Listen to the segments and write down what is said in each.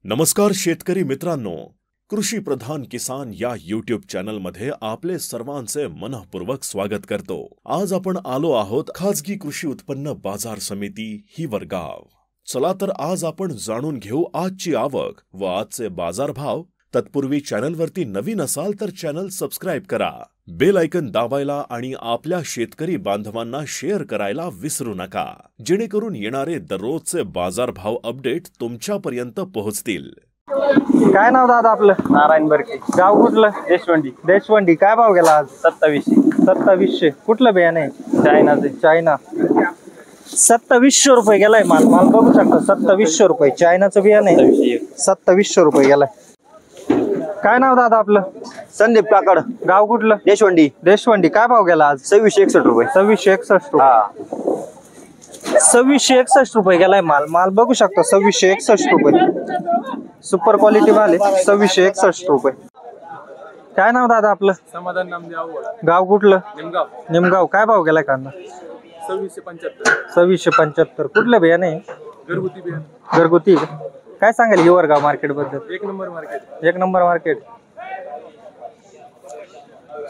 नमस्कार शेतकरी मित्रांनो, कृषी प्रधान किसान या यूट्यूब चॅनल मध्ये आपले सर्वांचे मनःपूर्वक स्वागत करतो। आज आपण आलो आहोत खाजगी कृषी उत्पन्न बाजार समिती हिवरगाव। चला तर आज आपण जाणून घेऊ आजची आवक व आजचे बाजारभाव। तत्पूर्वी चॅनलवरती नवीन असाल तर चॅनल सबस्क्राइब करा, बेल आयकन दाबायला आणि आपल्या शेतकरी बांधवांना शेअर करायला विसरू नका, जेणेकरून येणारे दररोजचे बाजारभाव अपडेट तुमच्यापर्यंत पोहोचतील। काय नाव दादा आपलं? नारायण बरके, गाव कुठलं? देशवंडी। देशवंडी। काय भाव गेला आज? 2700। कुठलं बियाणे? चायनाचे। चायना। 2700 रुपये गेलाय माल बघू शकता। 2700 रुपये चायनाचं बियाणे। 2700 रुपये गेलाय। काय नाव दादा आपलं? संदीप काकड, गाव कुठलं? देशवंडी। देशवंडी। काय भाव गेला आज? 2661 रुपये। 2661 रुपये। 2661 रुपये गेलाय माल बघू शकता। 2661 रुपये सुपर क्वालिटी माल आहे। 2661 रुपये। काय नाव दादा आपलं? समाधान नामदेव, गाव कुठलं? निमगाव। निमगाव। काय भाव गेलाय कांदा? 2675। 2675। कुठलं बियाणे? घरगुती बियाणे। घरगुती। काय सांगाल हिवरगाव मार्केट बद्दल? एक नंबर मार्केट। एक नंबर मार्केट।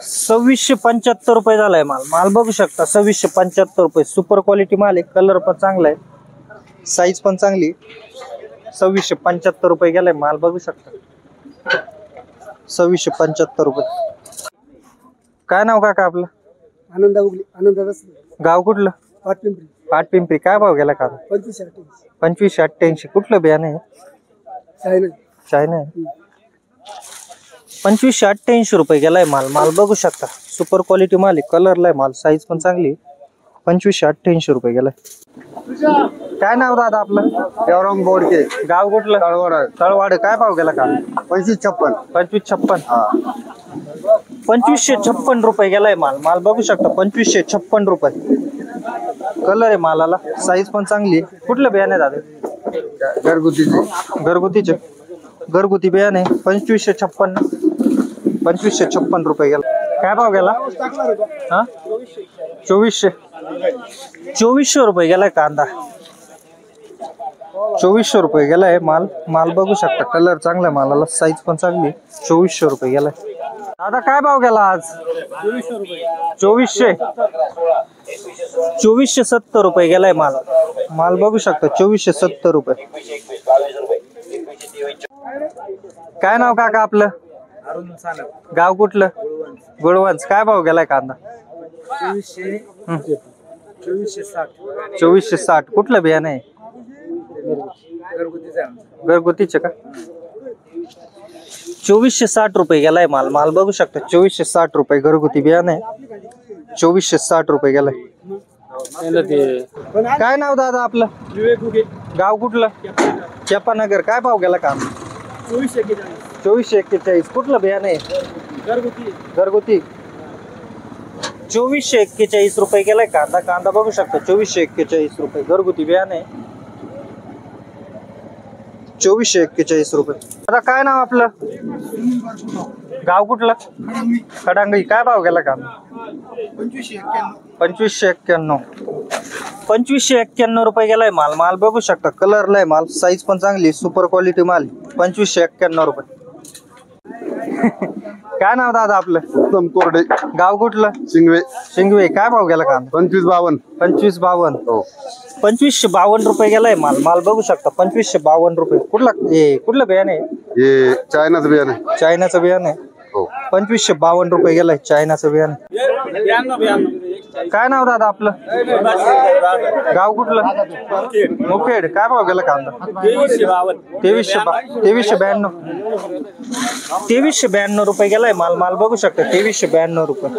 2675 रुपये झालाय माल बघू शकता। 2675 रुपये सुपर क्वालिटी माल आहे। कलर पण चांगला आहे, साईज पण चांगली। 2675 रुपये गेलाय माल बघू शकता। 2675 रुपये। काय नाव काका आपलं? आनंद उगली। आनंद गाव कुठलं? पाटपिंपरी। पाटपिंपरी। काय भाव गेला का? 2588। कुठलं बियाणे आहे? चायना आहे। 2588 रुपये गेलाय माल बघू शकता। सुपर क्वालिटी माल आहे, कलरला आहे माल, साईज पण चांगली। 2588 रुपये गेलाय। काय नाव दादा आपलं? देवराम बोडके। गाव कुठलं? तळवाड। काय भाव गेला का? 2556। 2556। 2556 रुपये गेलाय माल बघू शकता। 2556 रुपये। कलर आहे मालाला, साईज पण चांगली। कुठलं बियाणे दादा? घरगुतीचे। घरगुती बियाणे 2556। 2556 रुपये गेला। काय भाव गेला? 2400 रुपये गेलाय कांदा। 2400 रुपये गेलाय माल बघू शकता। कलर चांगला मालाला, साईज पण चांगली। 2400 रुपये गेलाय। दादा काय भाव गेला आज? 2400। 2470 रुपये गेलाय माल बघू शकता। 2470 रुपये। काय नाव काका आपलं? गाव कुठलं? गुळवंच। काय भाव गेलाय कांदा? 2460। कुठलं बियाणे आहे? घरगुतीचे का? 2460 रुपये गेलाय माल बघू शकता। 2460 रुपये घरगुती बियाणे। 2460 रुपये गेलाय। काय नाव दादा आपलं? गाव कुठलं? चेपानगर। काय भाव गेला कांदा? 2441। कुठलं बियाणे? घरगुती। 2441 रुपये गेलाय कांदा बघू शकता। 2441 रुपये घरगुती बियाणे। 2441 रुपये। आता काय नाव आपलं? गाव कुठलं? खडांगळी। काय भाव गेला कांदा? 2591। 2591 रुपये गेलाय माल बघू शकता। कलरला आहे माल, साईज पण चांगली, सुपर क्वालिटी माल। 2591 रुपये। काय नाव दादा आपलं? उत्तम कोरडे। गाव कुठलं? शिंगवे। काय भाव गेला कांदा? 2552। 2552। हो। 2552 रुपये गेलाय माल बघू शकता। 2552 रुपये। कुठलं बियाणे? हे चायनाचं बियाणे। चायनाचं बियाणे। हो। 2552 रुपये गेलाय चायनाचं बियाणे। काय नाव दादा आपलं? गाव कुठलं? मुखेड। काय भाव गेला कांदा? 2352। 2352 रुपये गेलाय माल बघू शकता। 2352 रुपये।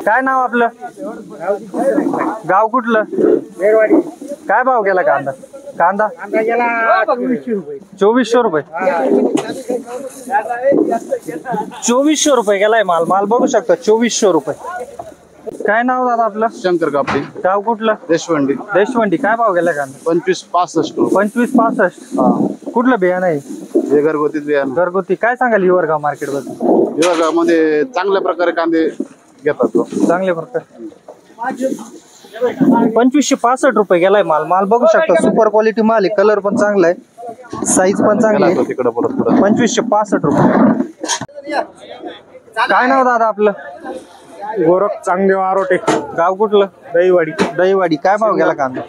काय नाव आपलं? गाव कुठलं? काय भाव गेला कांदा? 2400 रुपये। 2400 रुपये गेलाय माल बघू शकता। 2400 रुपये। काय नाव दादा आपलं? शंकर कापडी। गाव कुठलं? देशवंडी। काय भाव गेला कांदा? 2565। 2565। कुठलं बियाणं आहे? हे घरगुतीच बियाणे। घरगुती। काय सांगाल हिवरगाव मार्केट बद्दल? हिवरगावमध्ये चांगल्या प्रकारे कांदे घेतात। चांगल्या प्रकारे। 2565 रुपये गेलाय माल बघू शकता। सुपर क्वालिटी माल आहे, कलर पण चांगला आहे। साईज पण चांगली आहे. तिकडं परत पुढं 2565 रुपये. काय नाव दादा आपलं? गोरख चांगदेव आरोटे, गाव कुठलं? दहीवाडी. दहीवाडी. काय भाव गेला कांदा?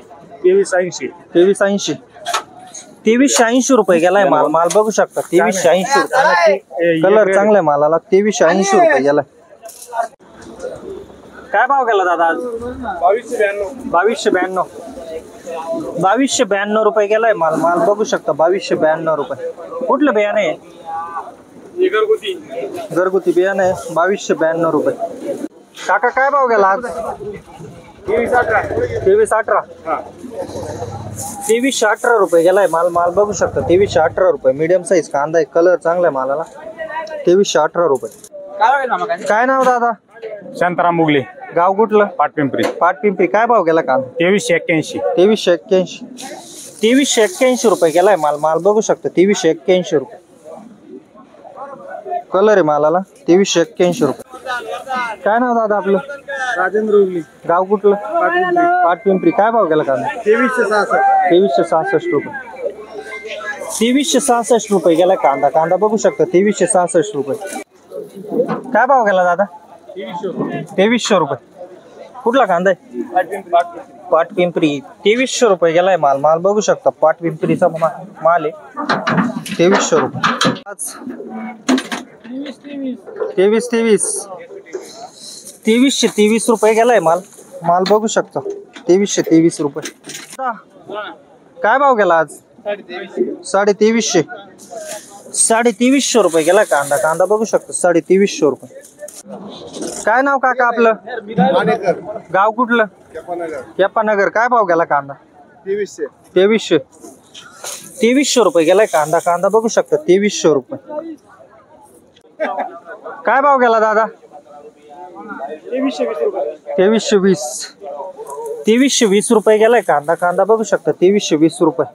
2380. 2380. 2380 रुपये गेलाय माल. माल बघू शकता 2380 रुपये. कलर चांगलाय मालाला. 2380 रुपये गेलाय. काय भाव गेला दादा आज? 2292. 2292 रुपये गेलाय माल. माल बघू शकता 2292 रुपये. कुठलं बियाणं आहे? घरगुती बियाणं आहे. 2292 रुपये. काका काय भाव गेला आज? 2318. 2318 रुपये गेलाय माल. माल बघू शकता 2318 रुपये. मीडियम साईज कांदा आहे. कलर चांगला आहे मालाला. 2318 रुपये. काय नाव दादा? शांताराम मुगले, गाव कुठलं? पाटपिंपरी. पाटपिंपरी. काय भाव गेला कांदा? 2381. 2381. 2381 रुपये गेलाय माल. माल बघू शकता 2381 रुपये. कलर आहे मालाला. 2381 रुपये. काय नाव दादा आपलं? राजेंद्र उगली, गाव कुठलं? पाटपिंपरी. काय भाव गेला कांदा? 2366. 2366 रुपये. 2366 रुपये गेला कांदा. कांदा बघू शकता 2366 रुपये. काय भाव गेला दादा? 2300 रुपये. कुठला कांदा आहे? पाटपिंपरी. 2300 रुपये गेलाय माल. माल बघू शकता पाटपिंपरीचा माल आहे. 2300 रुपये. 2323 रुपये गेलाय माल. माल बघू शकता 2323 रुपये. काय भाव गेला आज? 2350. 2350 रुपये गेला कांदा. कांदा बघू शकता 2350 रुपये. काय नाव काका आपलं? गाव कुठलं? केपानगर. काय भाव गेला कांदा? 2300. 2300 रुपये गेलाय कांदा. कांदा बघू शकता 2300 रुपये. काय भाव गेला दादा? 2320. 2320 रुपये गेलाय कांदा. कांदा बघू शकता 2320 रुपये.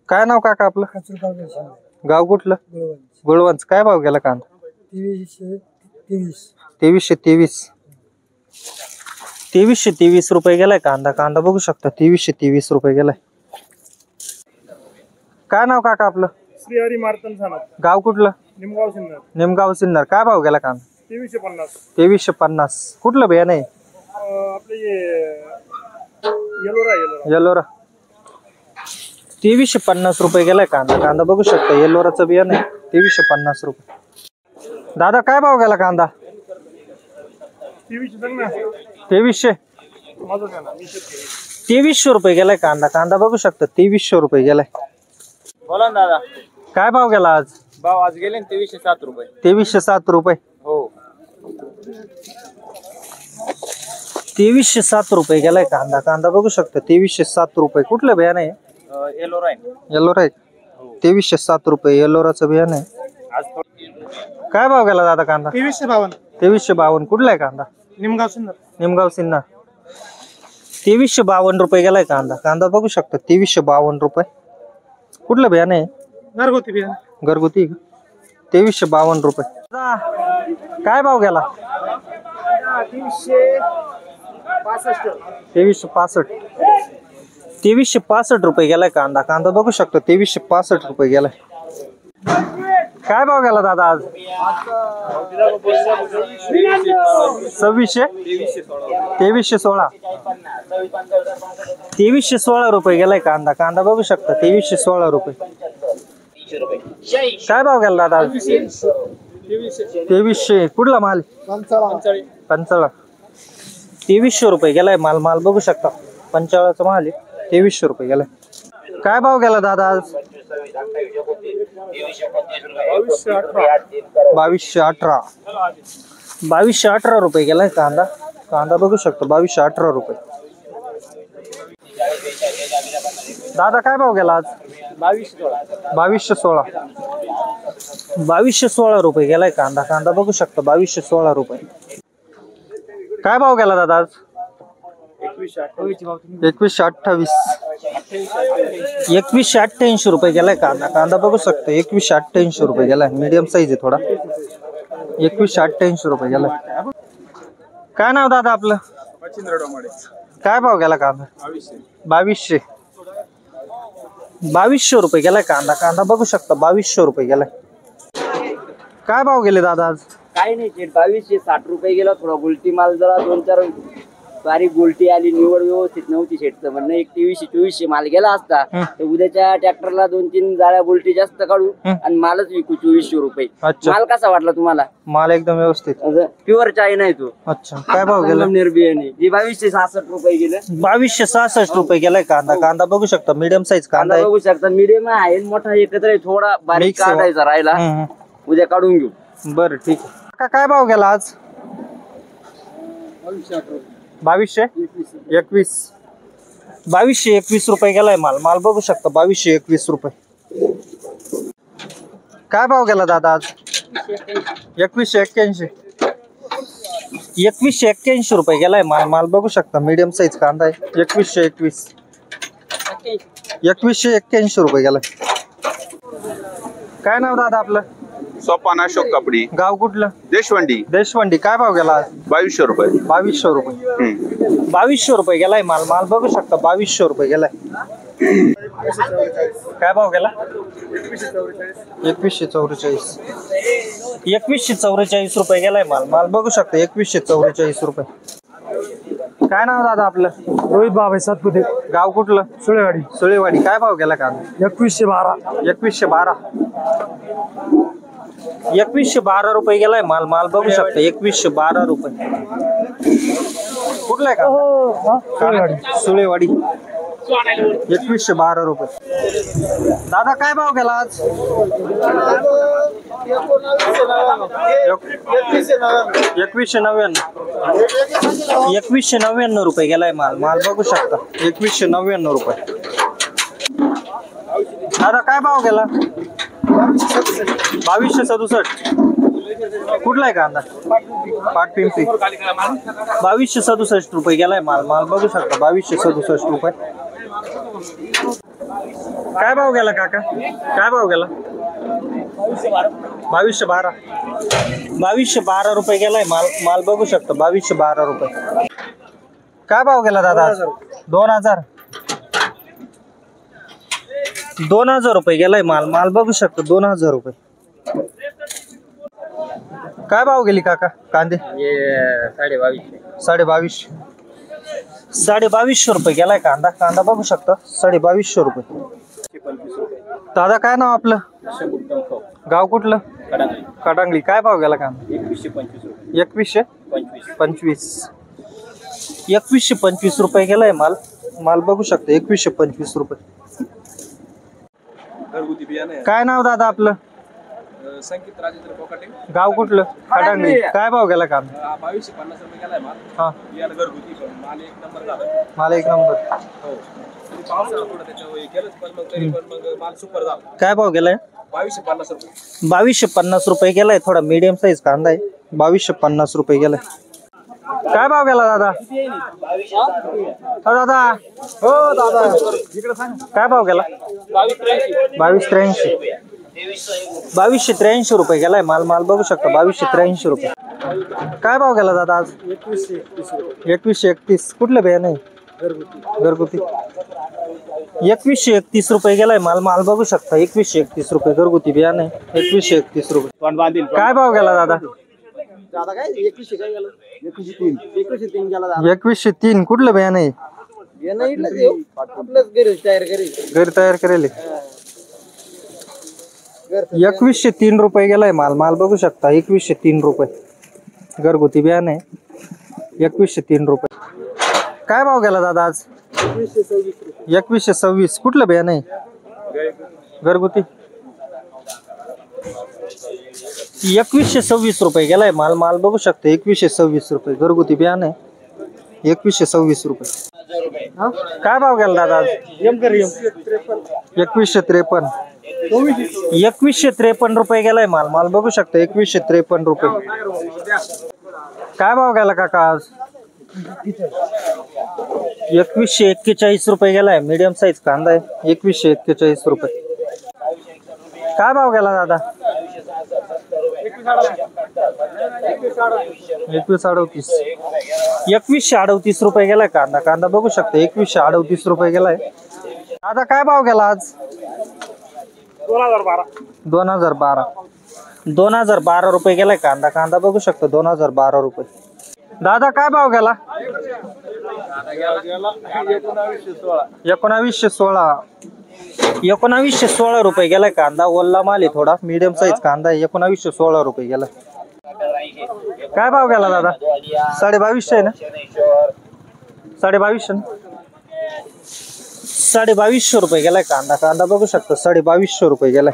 काय नाव काका आपलं? गाव कुठलं? गुळवंच. काय भाव गेला कांदा? 2323. 2323 रुपये गेलाय कांदा. कांदा बघू शकता 2323 रुपये गेलाय. काय नाव काका आपलं? श्रीहरी मार्तन सानप, गाव कुठलं? निमगाव सिन्नर. निमगाव सिन्नर. काय भाव गेला कांदा? 2350. 2350. कुठलं बियाणं आहे? आपले येलोरा. येलोरा. 2350 रुपये गेलाय कांदा. कांदा बघू शकता येलोराचं बियाणं आहे. 2350 रुपये. दादा काय भाव गेला कांदा? 2300. 2300 रुपये गेलाय कांदा. कांदा बघू शकता 2300 रुपये गेलाय. बोला ना दादा. काय भाव गेला आज? भाव आज गेले 2307 रुपये. 2307 रुपये. हो. 2307 रुपये गेलाय कांदा. कांदा बघू शकता 2307 रुपये. कुठलं बियाणं आहे? येलोरा आहे. येलोरा आहे. 2307 रुपये येलोराचं बियाणं आहे. काय भाव गेला दादा कांदा? 2352. 2352. कुठला आहे कांदा? निमगाव सिन्नर. निमगाव सिन्नर. 2352 रुपये गेलाय कांदा. कांदा बघू शकता 2352 रुपये. कुठलं बियाणं आहे? घरगुती बियाणं. घरगुती. 2352 रुपये. काय भाव गेला? 2365. 2365 रुपये गेलाय कांदा. कांदा बघू शकता 2365 रुपये गेलाय. काय भाव गेला दादा आज? 2600. 2316. 2316 रुपये गेलाय कांदा. कांदा बघू शकता 2316 रुपये. काय भाव गेला दादा आज? 2300. कुठला माल? पंचाळा. 2300 रुपये गेलाय माल. माल बघू शकता पंचाळाचा माल आहे. 2300 रुपये गेलाय. काय भाव गेला दादा आज? 2218. 2218 रुपये गेलाय कांदा. कांदा बघू शकतो 2218 रुपये. दादा काय भाव गेला आज? 2216. 2216 रुपये गेलाय कांदा. कांदा बघू शकतो 2216 रुपये. काय भाव गेला दादा आज? 2128. 2188 रुपये गेलाय कांदा. कांदा बघू शकतो 2188 रुपये गेलाय. मीडियम साईज आहे थोडा. 2188 रुपये गेलाय. काय नाव दादा आपलं? काय भाव गेला कांदा? 2200. 2200 रुपये गेलाय कांदा. कांदा बघू शकता 2200 रुपये गेलाय. काय भाव गेले दादा आज? काही नाही शेठ, 2260 रुपये गेला. थोडा गुलटी माल जरा 2-4 बारीक गुलटी आली, निवड व्यवस्थित नव्हती. शेठचं म्हणणं 2300-2400 माल गेला असता तर उद्याच्या ट्रॅक्टरला 2-3 जाळ्या गुलटी जास्त काढू आणि मालच विकू 2400 रुपये. अच्छा. माल कसा वाटला तुम्हाला? माल एकदम व्यवस्थित. प्युअर चाय नाही तो. अच्छा. काय भाव गेला? निर्बियाने ही 2266 रुपये गेले. 2266 रुपये गेलाय कांदा. कांदा बघू शकता मीडियम साईज कांदा कांदा आहे. बघू शकता, मीडियम आहे, मोठा एकत्र आहे. थोडा बारीक Mix आहे. काढायचा राहिला, उद्या काढून घेऊ. बरं ठीक आहे. काका काय भाव गेला आज? 2221. 2221 रुपये गेलाय माल. माल बघू शकता 2221 रुपये. काय भाव गेला दादा आज? 2181. 2181 रुपये गेलाय माल. माल बघू शकता मीडियम साईज कांदा आहे. 2121. 2181 रुपये गेलाय. काय नाव दादा आपलं? सोपान अशोक कपडी, गाव कुठलं? देशवंडी. देशवंडी. काय भाव गेला आज? 2200 रुपये. 2200 रुपये. 2200 रुपये गेलाय माल. माल बघू शकता 2200 रुपये गेलाय. काय भाव गेला? 2144. 2144 रुपये गेलाय माल. माल बघू शकता 2144 रुपये. काय नाव दादा आपलं? रोहित बाबा सातपुते, गाव कुठलं? सुळेवाडी. सुळेवाडी. काय भाव गेला कांदा? 2112. 2112. 2112 रुपये गेलाय माल. माल बघू शकता 2112 रुपये. कुठला आहे का? सुळेवाडी. 2112 रुपये. दादा काय भाव गेला आज? 2199. 2199 रुपये गेलाय माल. माल बघू शकता 2199 रुपये. दादा काय भाव गेला? 2267. कुठला आहे कांदा? पाटपिंपरी. 2267 रुपये गेलाय माल. माल बघू शकता 2267 रुपये. काय भाव गेला काका? काय भाव गेला? 2212. 2212 रुपये गेलाय माल. माल बघू शकता 2212 रुपये. काय भाव गेला दादा? 2000. 2000 रुपये गेलाय माल. माल बघू शकतो 2000 रुपये. काय भाव गेली काका कांदे? 2250. 2250 रुपये गेलाय कांदा. कांदा बघू शकता 2250 रुपये. दादा काय नाव आपलं? गाव कुठलं? कडांगली. काय भाव गेला कांदा? 2125. 2125 रुपये गेलाय माल. माल बघू शकता 2125 रुपये. काय नाव दादा आपलं? संकेत राजेंद्र कोकाटे, गाव कुठलं? कडांगली. काय भाव गेला कांदा? 2250 रुपये गेलाय माल. हा. बियाणं घरगुती पण माल एक नंबर झाला. माल एक नंबर. हो, पावसाळा थोडं त्याच्यावर केलंच पण मग तरी पण मग माल सुपर झाला. काय भाव गेलाय? 2250 रुपये. 2250 रुपये गेलाय. थोडा मीडियम साईज कांदा आहे. 2250 रुपये गेलाय. काय भाव गेला दादा? दादा हो दादा काय भाव गेला? 2283. 2283 रुपये गेलाय माल. माल बघू शकता 2283 रुपये. काय भाव गेला दादा आज? 2131. कुठलं बियाणं आहे? घरगुती. 2131 रुपये गेलाय माल. माल बघू शकता 2131 रुपये. घरगुती बियाणं आहे. 2131 रुपये. काय भाव गेला दादा? 2103. कुठलं बियाणं आहे? घरी तयार करेल. 2103 रुपये गेलाय माल. माल बघू शकता 2103 रुपये. घरगुती बियाणं आहे. 2103 रुपये. काय भाव गेला दादा आज? 2126. कुठलं बियाणं आहे? घरगुती. 2126 रुपये गेलाय माल. माल बघू शकता 2126 रुपये. घरगुती बियाणं आहे. 2126 रुपये. काय भाव गेला दादा आज? 2153. 2153 रुपये गेलाय माल. माल बघू शकता 2153 रुपये. काय भाव गेला काका आज? 2141 रुपये गेलाय. मीडियम साईज कांदा आहे. 2141 रुपये. काय भाव गेला दादा? 2138. 2138 रुपये गेलाय कांदा. कांदा बघू शकता 2138 रुपये गेलाय. दादा काय भाव गेला आज? 2012 2012 रुपये गेलाय कांदा. कांदा बघू शकतो 2012 रुपये. दादा काय भाव गेला? 1916 रुपये गेलाय कांदा. ओल्ला माल आहे थोडा, मीडियम साईज कांदा आहे. 1916 रुपये गेला. काय भाव गेला दादा? 2250 आहे ना? 2250 ना? 2250 रुपये गेलाय कांदा. कांदा बघू शकतो 2250 रुपये गेलाय.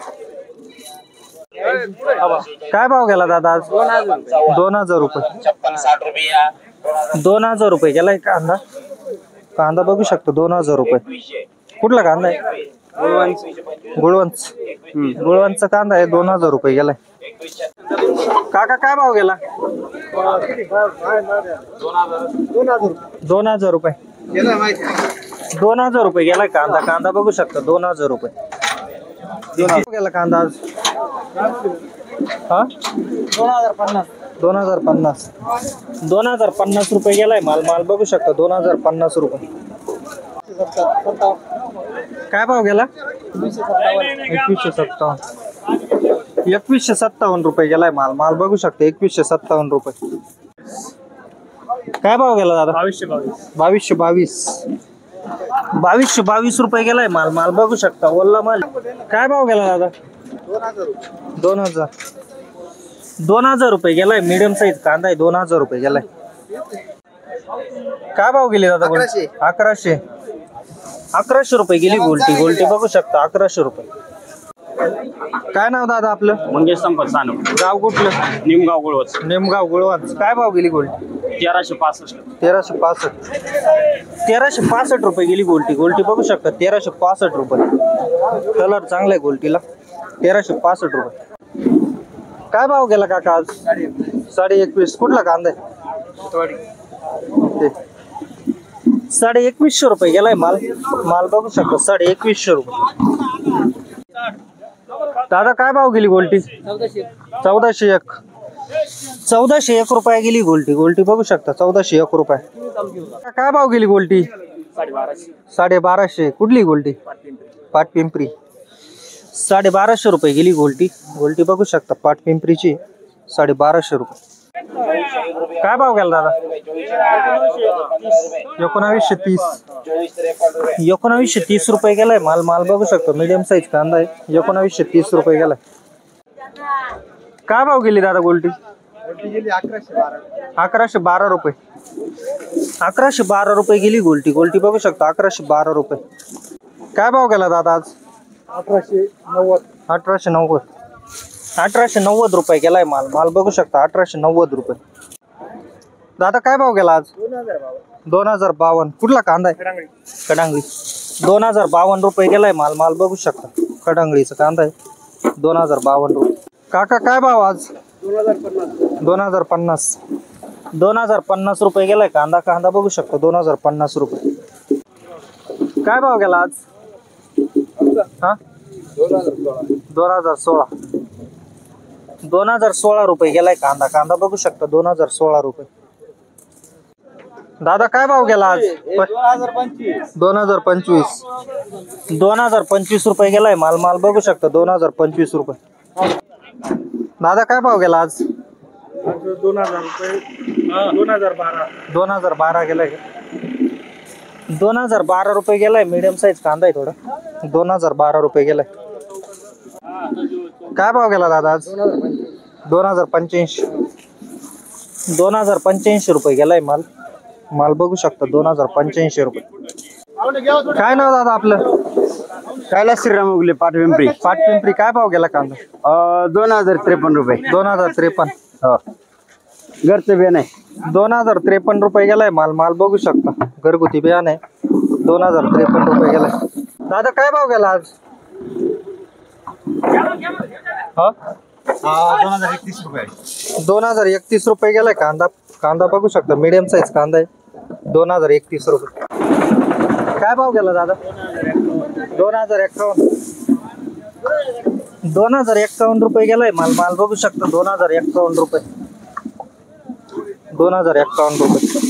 काय भाव गेला दादा आज? 2000 रुपये. 2000 रुपये गेलाय कांदा. कांदा बघू शकतो 2000 रुपये. कुठला कांदा आहे? गुळवंच. गुळवंचा कांदा आहे. 2000 रुपये गेलाय. काका काय भाव गेला? 2000 रुपये. 2000 रुपये गेलाय कांदा. कांदा बघू शकता 2000 रुपये गेला कांदा आज. हा 2050 रुपये गेलाय माल. माल बघू शकता 2050 रुपये. काय भाव गेला? 2157 रुपये गेलाय माल. माल बघू शकता 2157 रुपये. काय भाव गेला दादा? 2222 रुपये गेलाय माल. माल बघू शकता ओल्ला माल. काय भाव गेला दादा? 2000 रुपये गेलाय. मीडियम साईज कांदा आहे. 2000 रुपये गेलाय. काय भाव गेले दादा? 1100 रुपये गेली गोल्टी. गोल्टी बघू शकता 1100 रुपये. काय नाव दादा आपलं? मंगेश संपत सानप. गाव कुठलं? निमगाव गुळवच. नेमगाव गुळवाच. काय भाव गेली गोल्टी? 1365. 1365 रुपये गेली गोल्टी. गोल्टी बघू शकता 1365 रुपये. कलर चांगला आहे गोल्टीला. 1365 रुपये. काय भाव गेला काका आज? 2150. कुठला कांदा आहे? 2150 रुपये गेलाय माल. माल बघू शकतो 2150 रुपये. दादा काय भाव गेली गोल्टी? 1401 रुपये गेली गोल्टी. गोल्टी बघू शकता 1401 रुपये. काय भाव गेली गोल्टी? 1250. कुठली गोल्टी? पाटपिंपरी. 1250 रुपये गेली गोल्टी. गोल्टी बघू शकता पाटपिंपरीची 1250 रुपये. काय भाव गेला दादा? 1930 रुपये गेलाय माल. माल बघू शकतो मीडियम साईज कांदा आहे. 1930 रुपये गेलाय. काय भाव गेली दादा गोल्टी? 1112 रुपये. 1112 रुपये गेली गोल्टी. गोल्टी बघू शकतो 1112 रुपये. काय भाव गेला दादा आज? 1890 रुपये गेलाय माल. माल बघू शकता 1890 रुपये. दादा काय भाव गेला आज? 2052. कुठला कांदा आहे? कडांगळी. 2052 रुपये गेलाय माल. माल बघू शकता कडांगळीचा कांदा आहे. 2052 रुपये. काका काय भाव आज? 2050. 2050 रुपये गेलाय कांदा. कांदा बघू शकता 2050 रुपये. काय भाव गेला आज? हा 2016 रुपये गेलाय कांदा. कांदा बघू शकता 2016 रुपये. दादा काय भाव गेला आज? 2025 रुपये गेलाय माल. माल बघू शकता 2025 रुपये. दादा काय भाव गेला आज? 2012 गेलाय. 2012 रुपये गेलाय. मीडियम साईज कांदा आहे थोडा. 2012 रुपये गेलाय. काय भाव गेला दादा आज? 2085. 2085 रुपये गेलाय माल. माल बघू शकता 2085 रुपये. काय नाव दादा आपलं? कैलास श्रीराम उगले पाटपिंपरी. पाटपिंपरी. काय भाव गेला कांदा? 2053 रुपये. 2053. हो घरचं बियाणं आहे. 2053 रुपये गेलाय माल. माल बघू शकता घरगुती बियाणं आहे. 2053 रुपये गेलाय. दादा काय भाव गेला आज? 2031 रुपये. 2031 रुपये गेलाय कांदा. कांदा बघू शकता मीडियम साईज कांदा आहे. 2031 रुपये. काय भाव गेला दादा? 2051. 2051 रुपये गेलाय माल. माल बघू शकता 2051 रुपये. 2051 रुपये.